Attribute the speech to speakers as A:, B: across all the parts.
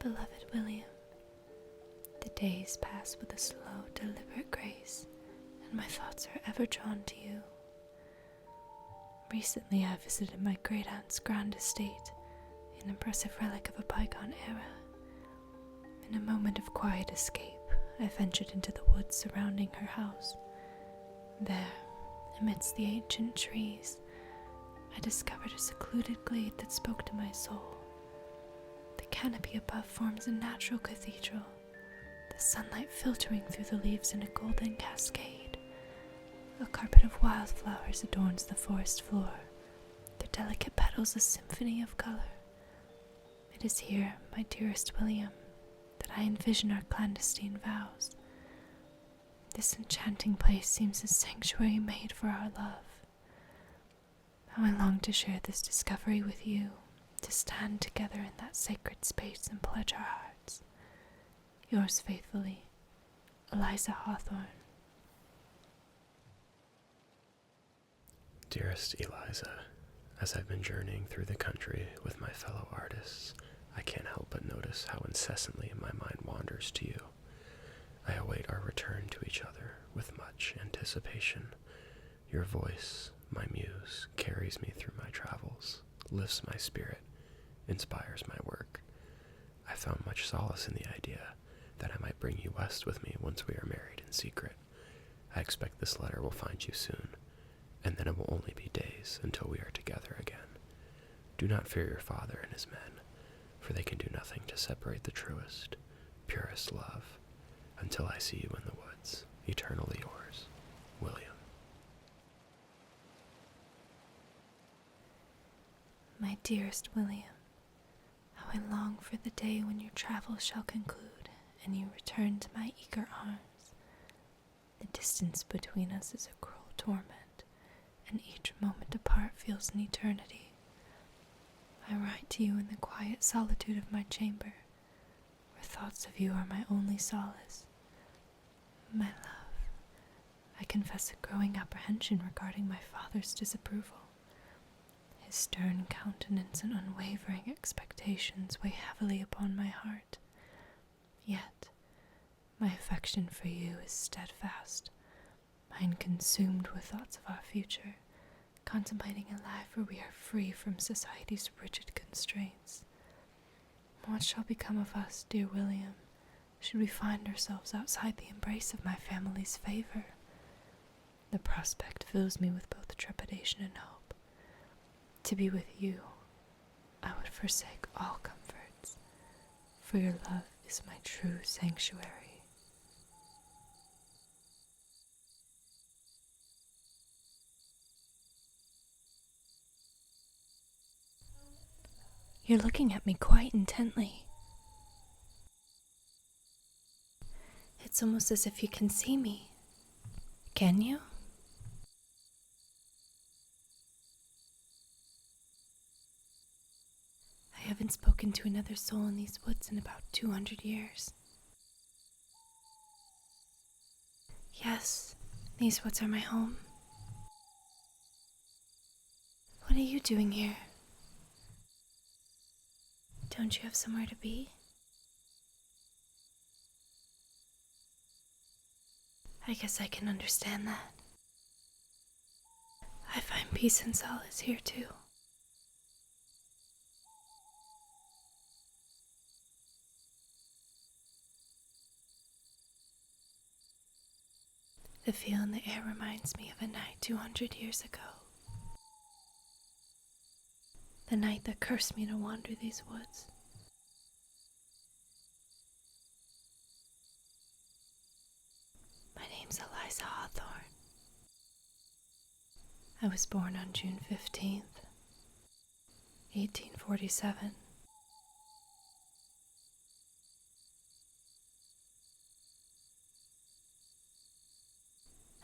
A: Beloved William, the days pass with a slow, deliberate grace, and my thoughts are ever drawn to you. Recently I visited my great-aunt's grand estate, an impressive relic of a bygone era. In a moment of quiet escape, I ventured into the woods surrounding her house. There, amidst the ancient trees, I discovered a secluded glade that spoke to my soul. The canopy above forms a natural cathedral, the sunlight filtering through the leaves in a golden cascade. A carpet of wildflowers adorns the forest floor, their delicate petals a symphony of color. It is here, my dearest William, that I envision our clandestine vows. This enchanting place seems a sanctuary made for our love. How I long to share this discovery with you, to stand together in that sacred space and pledge our hearts. Yours faithfully, Eliza Hawthorne.
B: Dearest Eliza, as I've been journeying through the country with my fellow artists, I can't help but notice how incessantly my mind wanders to you. I await our return to each other with much anticipation. Your voice, my muse, carries me through my travels, lifts my spirit, inspires my work. I found much solace in the idea that I might bring you west with me once we are married in secret. I expect this letter will find you soon, and then it will only be days until we are together again. Do not fear your father and his men, for they can do nothing to separate the truest, purest love, until I see you in the woods. Eternally yours, William.
A: My dearest William, how I long for the day when your travels shall conclude and you return to my eager arms. The distance between us is a cruel torment, and each moment apart feels an eternity. I write to you in the quiet solitude of my chamber, where thoughts of you are my only solace. My love, I confess a growing apprehension regarding my father's disapproval. His stern countenance and unwavering expectations weigh heavily upon my heart. Yet, my affection for you is steadfast, mine consumed with thoughts of our future, contemplating a life where we are free from society's rigid constraints. What shall become of us, dear William, should we find ourselves outside the embrace of my family's favor? The prospect fills me with both trepidation and hope. To be with you, I would forsake all comforts, for your love is my true sanctuary. You're looking at me quite intently. It's almost as if you can see me. Can you? I haven't spoken to another soul in these woods in about 200 years. Yes, these woods are my home. What are you doing here? Don't you have somewhere to be? I guess I can understand that. I find peace and solace here too. The feel in the air reminds me of a night 200 years ago. The night that cursed me to wander these woods. My name's Eliza Hawthorne. I was born on June 15th, 1847.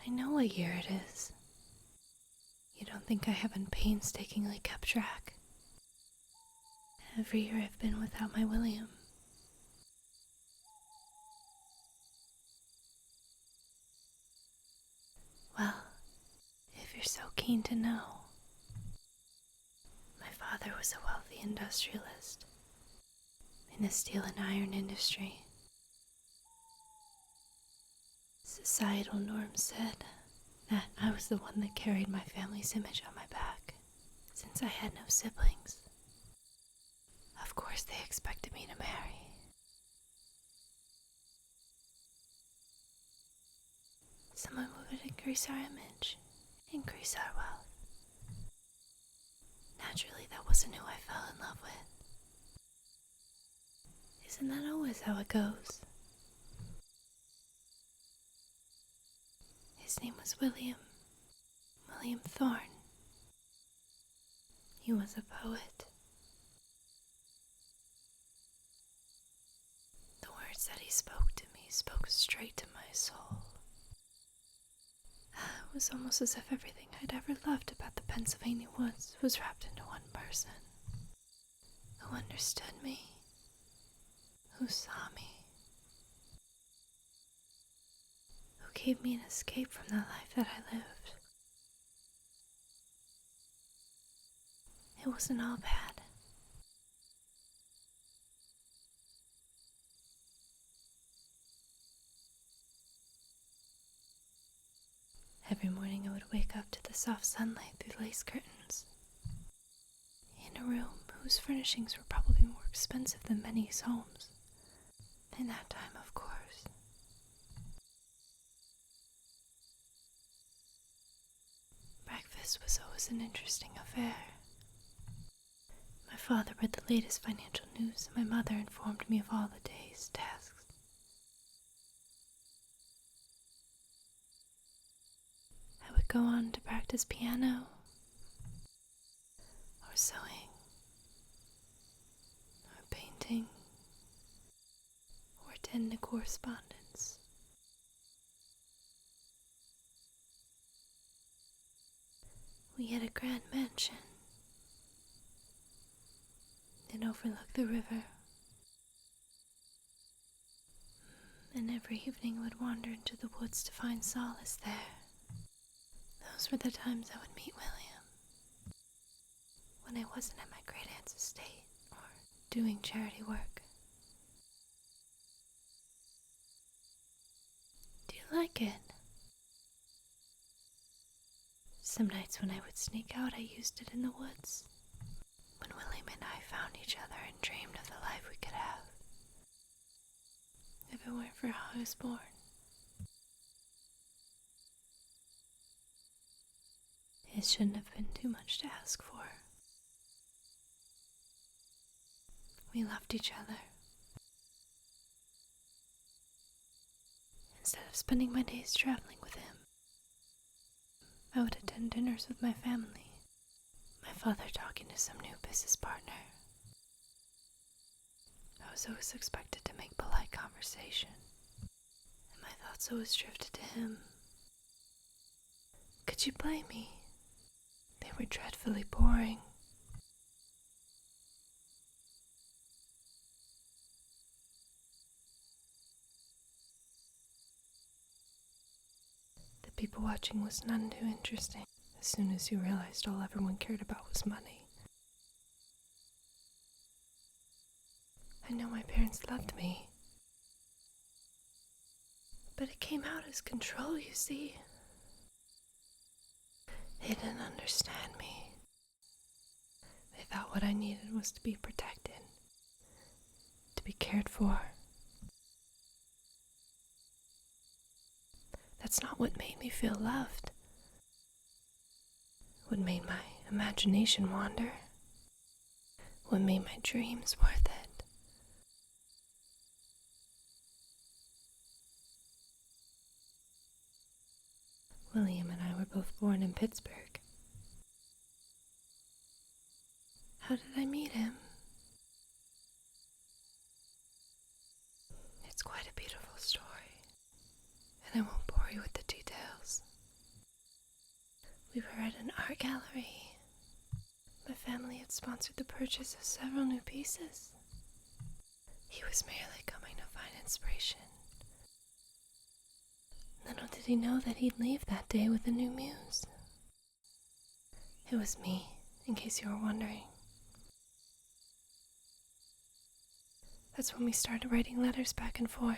A: I know what year it is. You don't think I haven't painstakingly kept track? Every year I've been without my William. Well, if you're so keen to know, my father was a wealthy industrialist. in the steel and iron industry. Societal norms said that I was the one that carried my family's image on my back, since I had no siblings. Of course, they expected me to marry. Someone would increase our image, increase our wealth. Naturally, that wasn't who I fell in love with. Isn't that always how it goes? His name was William Thorne. He was a poet. The words that he spoke to me spoke straight to my soul. It was almost as if everything I'd ever loved about the Pennsylvania woods was wrapped into one person, who understood me, who saw me, who gave me an escape from the life that I lived. It wasn't all bad. Every morning I would wake up to the soft sunlight through lace curtains, in a room whose furnishings were probably more expensive than many homes. In that time, of course. Breakfast was always an interesting affair. My father read the latest financial news, and my mother informed me of all the day's tasks. I would go on to practice piano, or sewing, or painting, or attend a correspondence. We had a grand mansion. It overlooked the river. And every evening I would wander into the woods to find solace there. Those were the times I would meet William, when I wasn't at my great aunt's estate or doing charity work. Do you like it? Some nights when I would sneak out, I used it in the woods, when William and I found each other and dreamed of the life we could have. If it weren't for how I was born. It shouldn't have been too much to ask for. We loved each other. Instead of spending my days traveling with him, I would attend dinners with my family, my father talking to some new business partner. I was always expected to make polite conversation, and my thoughts always drifted to him. Could you blame me? They were dreadfully boring. The people watching was none too interesting, as soon as you realized all everyone cared about was money. I know my parents loved me, but it came out as control, you see. They didn't understand me. They thought what I needed was to be protected, to be cared for. That's not what made me feel loved. What made my imagination wander. What made my dreams worth it. William and I were both born in Pittsburgh. How did I meet him? It's quite a beautiful story, and I won't bore you with the details. We were at an art gallery. My family had sponsored the purchase of several new pieces. He was merely coming to find inspiration. Little did he know that he'd leave that day with a new muse. It was me, in case you were wondering. That's when we started writing letters back and forth.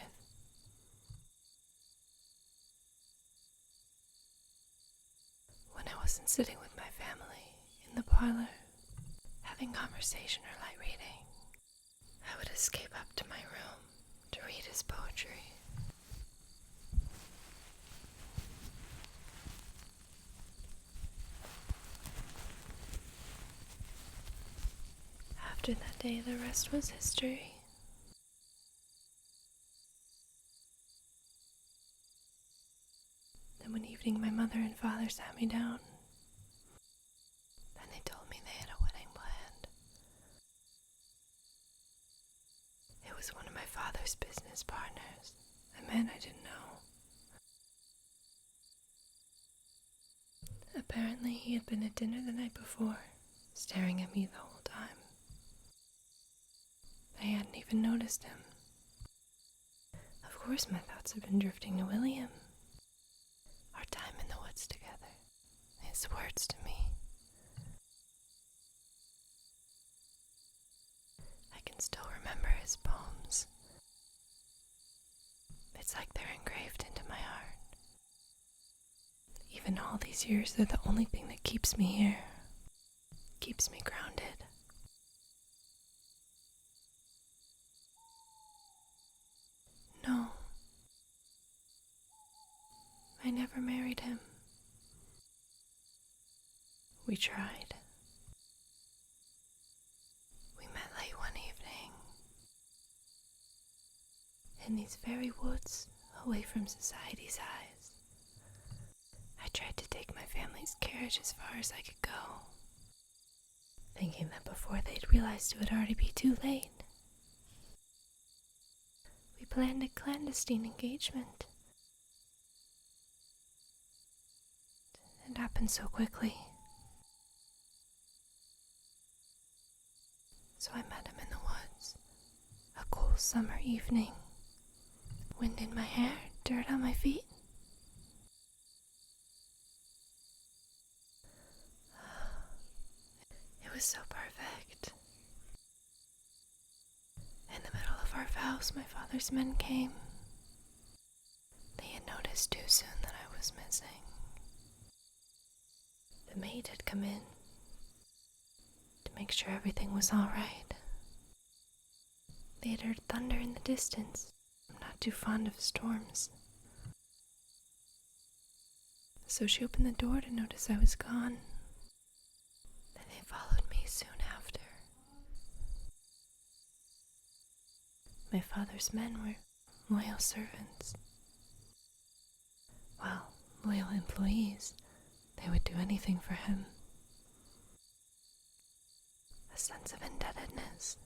A: When I wasn't sitting with my family in the parlor, having conversation or light reading, I would escape up to my room to read his poetry. After that day, the rest was history. Then one evening, my mother and father sat me down, and they told me they had a wedding planned. It was one of my father's business partners, a man I didn't know. Apparently, he had been at dinner the night before, staring at me the whole time. I hadn't even noticed him. Of course, my thoughts had been drifting to William. Our time in the woods together. His words to me. I can still remember his poems. It's like they're engraved into my heart. Even all these years, they're the only thing that keeps me here. Keeps me grounded. No. I never married him. We tried. We met late one evening. In these very woods, away from society's eyes. I tried to take my family's carriage as far as I could go, thinking that before they'd realized it would already be too late. We planned a clandestine engagement. It happened so quickly. So I met him in the woods, a cool summer evening, wind in my hair, dirt on my feet. It was so perfect. In the middle of our vows, my father's men came. They had noticed too soon that I was missing. The maid had come in to make sure everything was all right. They had heard thunder in the distance. I'm not too fond of storms. So she opened the door to notice I was gone. Then they followed me soon after. My father's men were loyal servants. Well, loyal employees. They would do anything for him. A sense of indebtedness.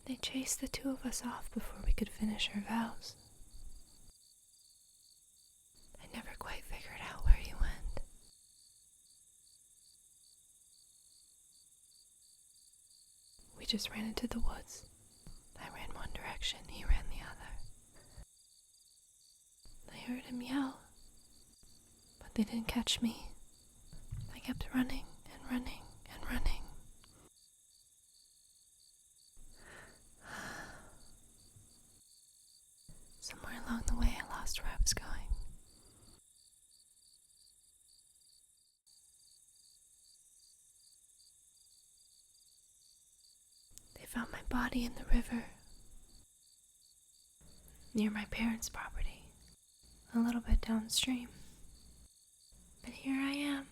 A: They chased the two of us off before we could finish our vows. I never quite figured out where he went. We just ran into the woods. I ran one direction, he ran the other. I heard him yell, but they didn't catch me. I kept running and running and running. Somewhere along the way, I lost where I was going. They found my body in the river, near my parents' property, a little bit downstream. But here I am.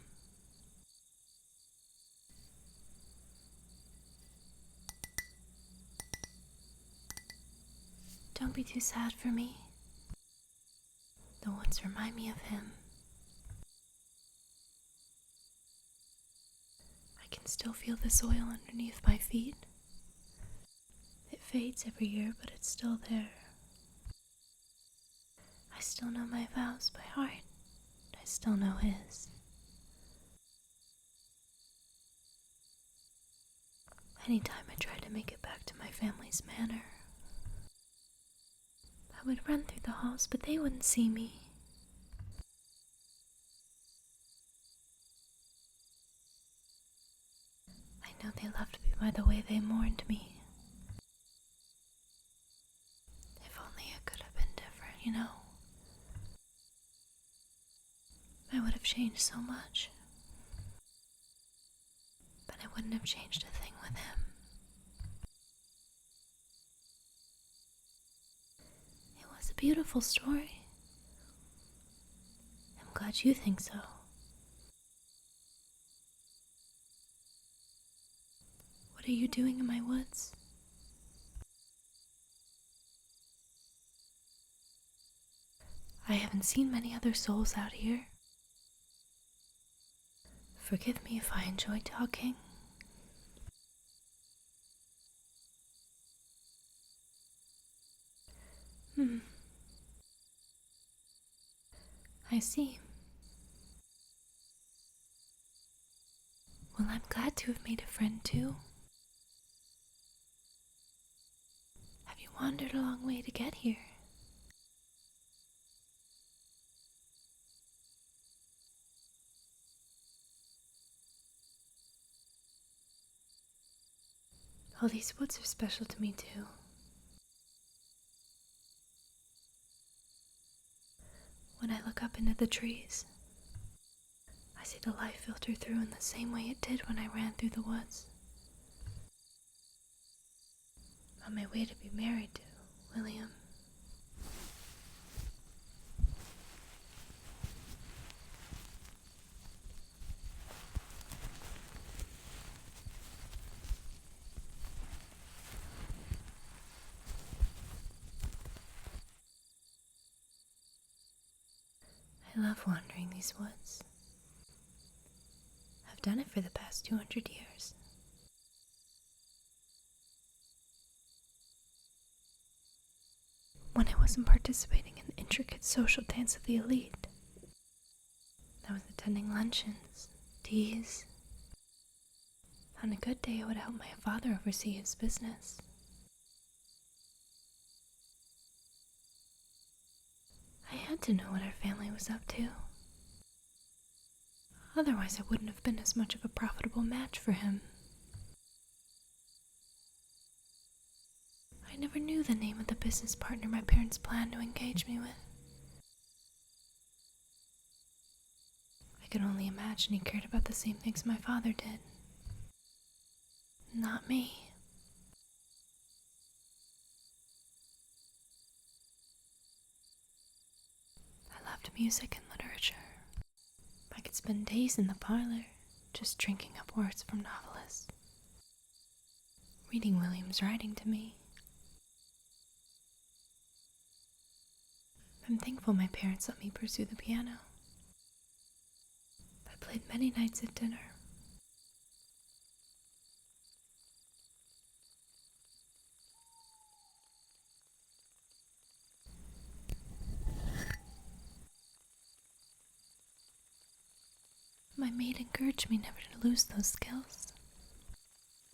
A: Don't be too sad for me. The woods remind me of him. I can still feel the soil underneath my feet. It fades every year, but it's still there. I still know my vows by heart. I still know his. Anytime I try to make it back to my family's manor, I would run through the halls, but they wouldn't see me. by the way they mourned me. If only it could have been different, you know. I would have changed so much. But I wouldn't have changed a thing with him. It was a beautiful story. I'm glad you think so. What are you doing in my woods? I haven't seen many other souls out here. Forgive me if I enjoy talking. I see. Well, I'm glad to have made a friend too. Have you wandered a long way to get here? All these woods are special to me too. When I look up into the trees, I see the light filter through in the same way it did when I ran through the woods. On my way to be married to William. I love wandering these woods. I've done it for the past 200 years. When I wasn't participating in the intricate social dance of the elite, I was attending luncheons, teas. On a good day, I would help my father oversee his business. I had to know what our family was up to. Otherwise, I wouldn't have been as much of a profitable match for him. I never knew the name of the business partner my parents planned to engage me with. I could only imagine he cared about the same things my father did. Not me. I loved music and literature. I could spend days in the parlor, just drinking up words from novelists, reading William's writing to me. I'm thankful my parents let me pursue the piano. I played many nights at dinner. My maid encouraged me never to lose those skills.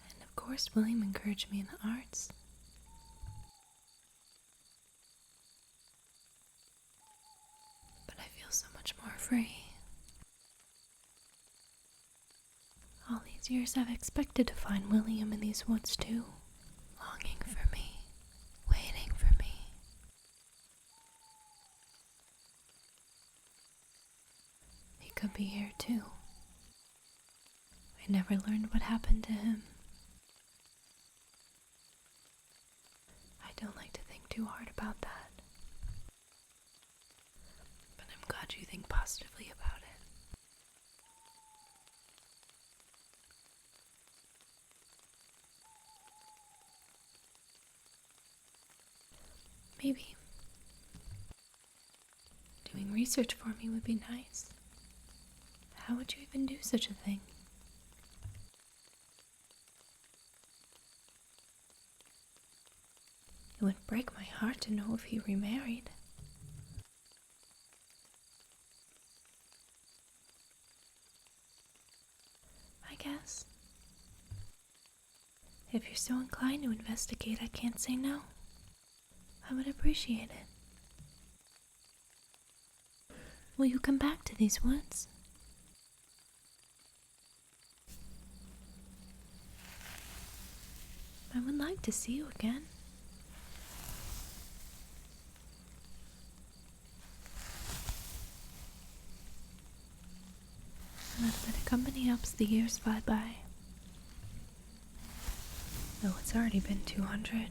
A: And of course, William encouraged me in the arts. But I feel so much more free. All these years I've expected to find William in these woods too, longing for me, waiting for me. He could be here too. I never learned what happened to him. I don't like to think too hard about that. But I'm glad you think positively about it. Maybe doing research for me would be nice. How would you even do such a thing? It would break my heart to know if he remarried. I guess. If you're so inclined to investigate, I can't say no. I would appreciate it. Will you come back to these woods? I would like to see you again. A little bit of company helps the years fly by. Though it's already been 200.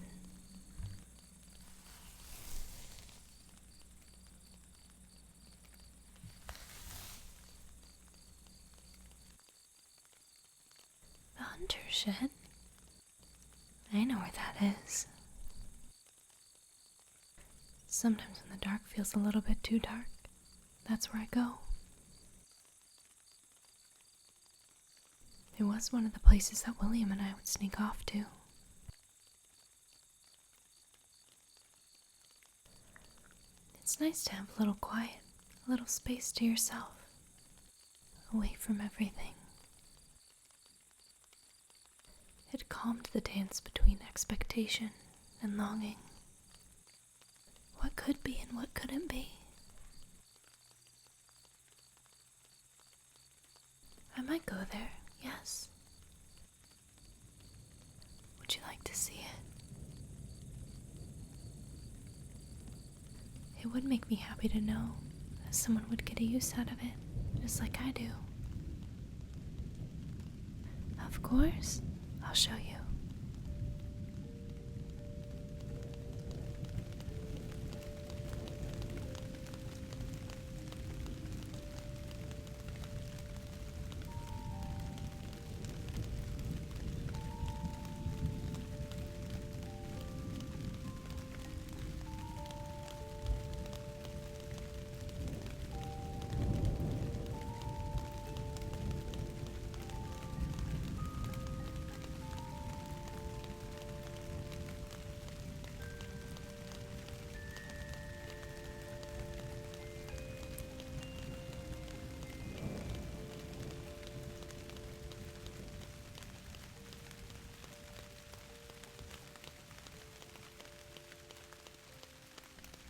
A: The hunter's shed? I know where that is. Sometimes when the dark feels a little bit too dark, that's where I go. It was one of the places that William and I would sneak off to. It's nice to have a little quiet, a little space to yourself, away from everything. It calmed the dance between expectation and longing. What could be and what couldn't be. I might go there, yes. Would you like to see it? It would make me happy to know that someone would get a use out of it, just like I do. Of course, I'll show you.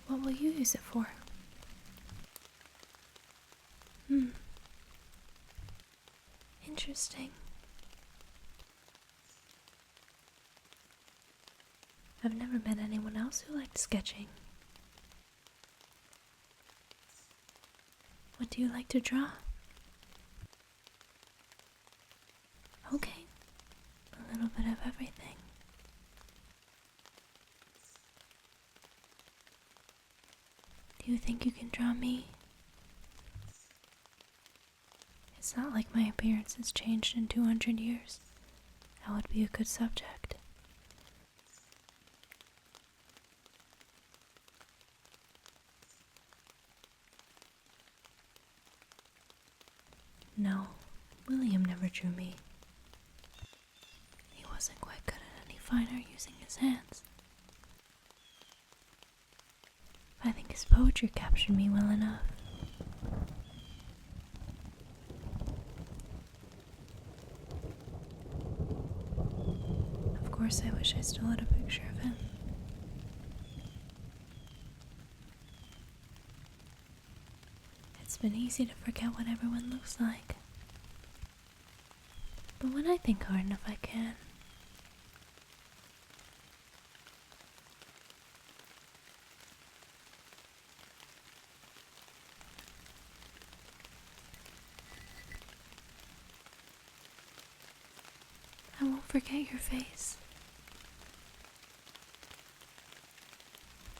A: What will you use it for? Interesting. I've never met anyone else who liked sketching. What do you like to draw? Okay, a little bit of everything. Do you think you can draw me? It's not like my appearance has changed in 200 years. That would be a good subject. No, William never drew me. He wasn't quite good at any fine art using his hands. I think his poetry captured me well enough. Of course, I wish I still had a picture of him. It's been easy to forget what everyone looks like. But when I think hard enough, I can. I won't forget your face.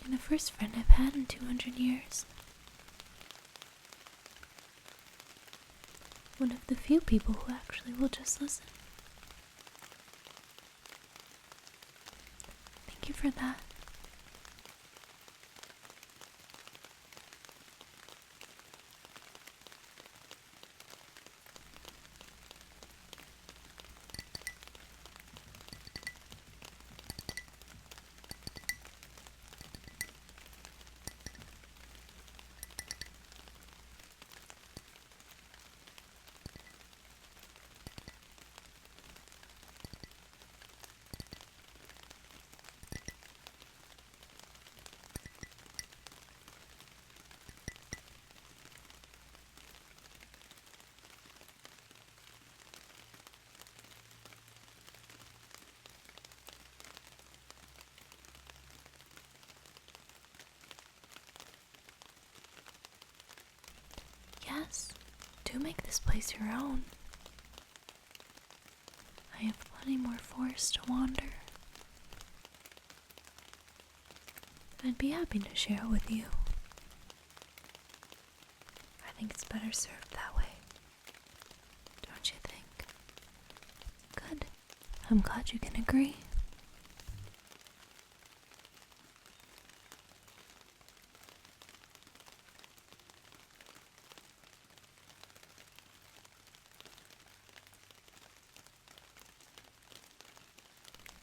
A: You're the first friend I've had in 200 years. One of the few people who actually will just listen. Thank you for that. do make this place your own. I have plenty more forest to wander. I'd be happy to share it with you. I think it's better served that way. Don't you think? Good. I'm glad you can agree.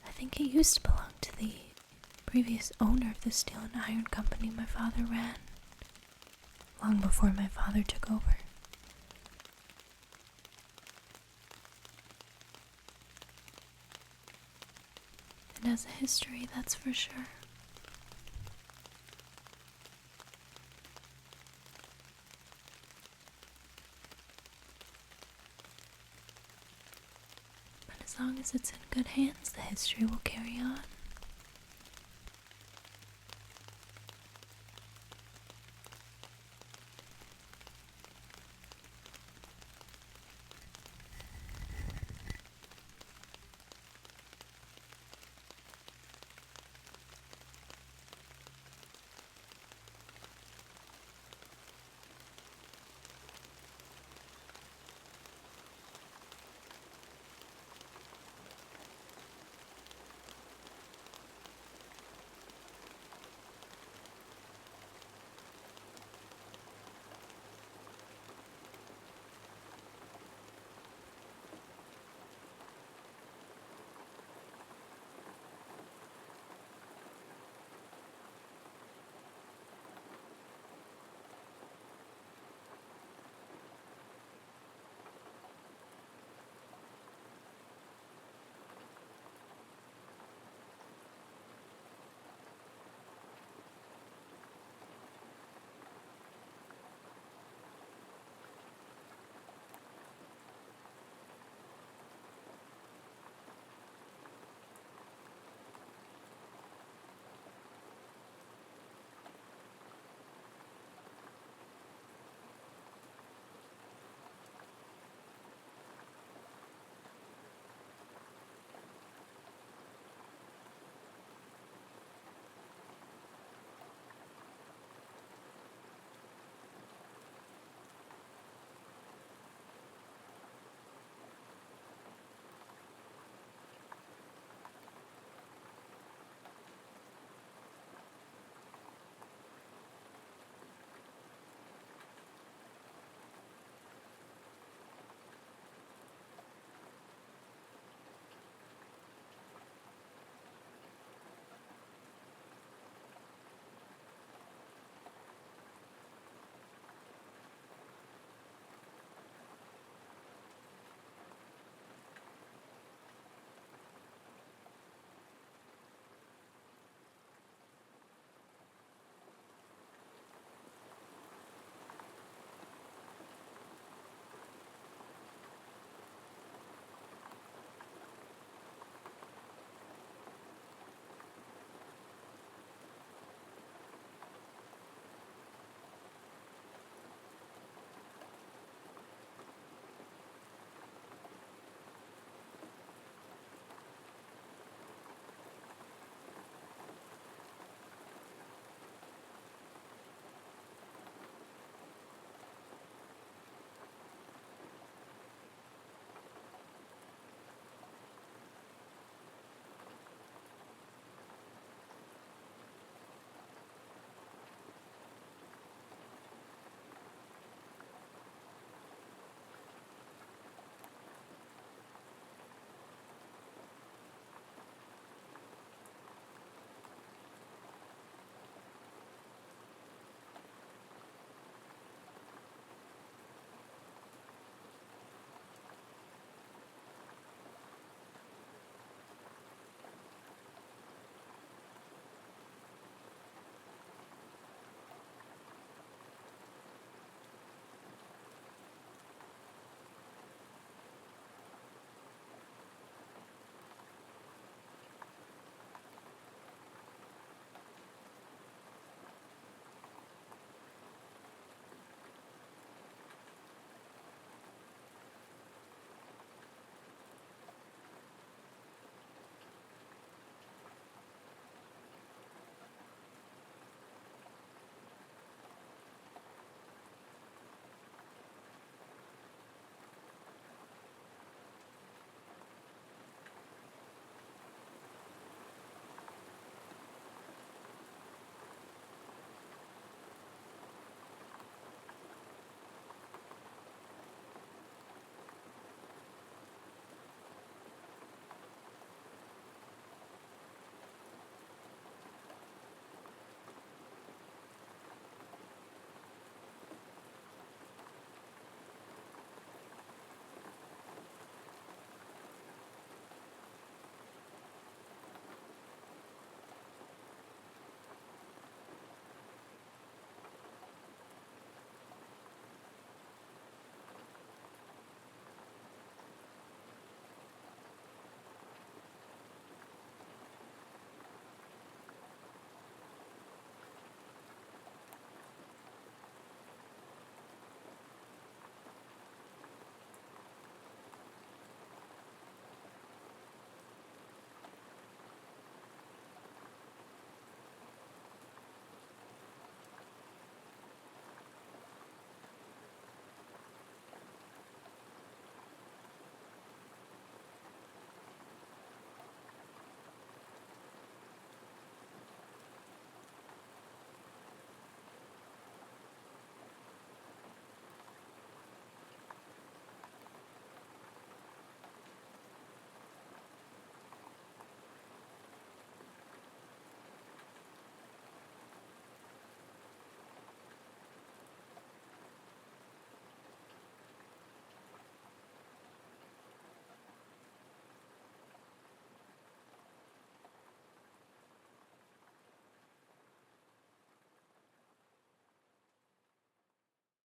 A: I think it used to belong to the previous owner of the steel and iron company my father ran, long before my father took over. It has a history, that's for sure. But as long as it's in good hands, the history will carry on.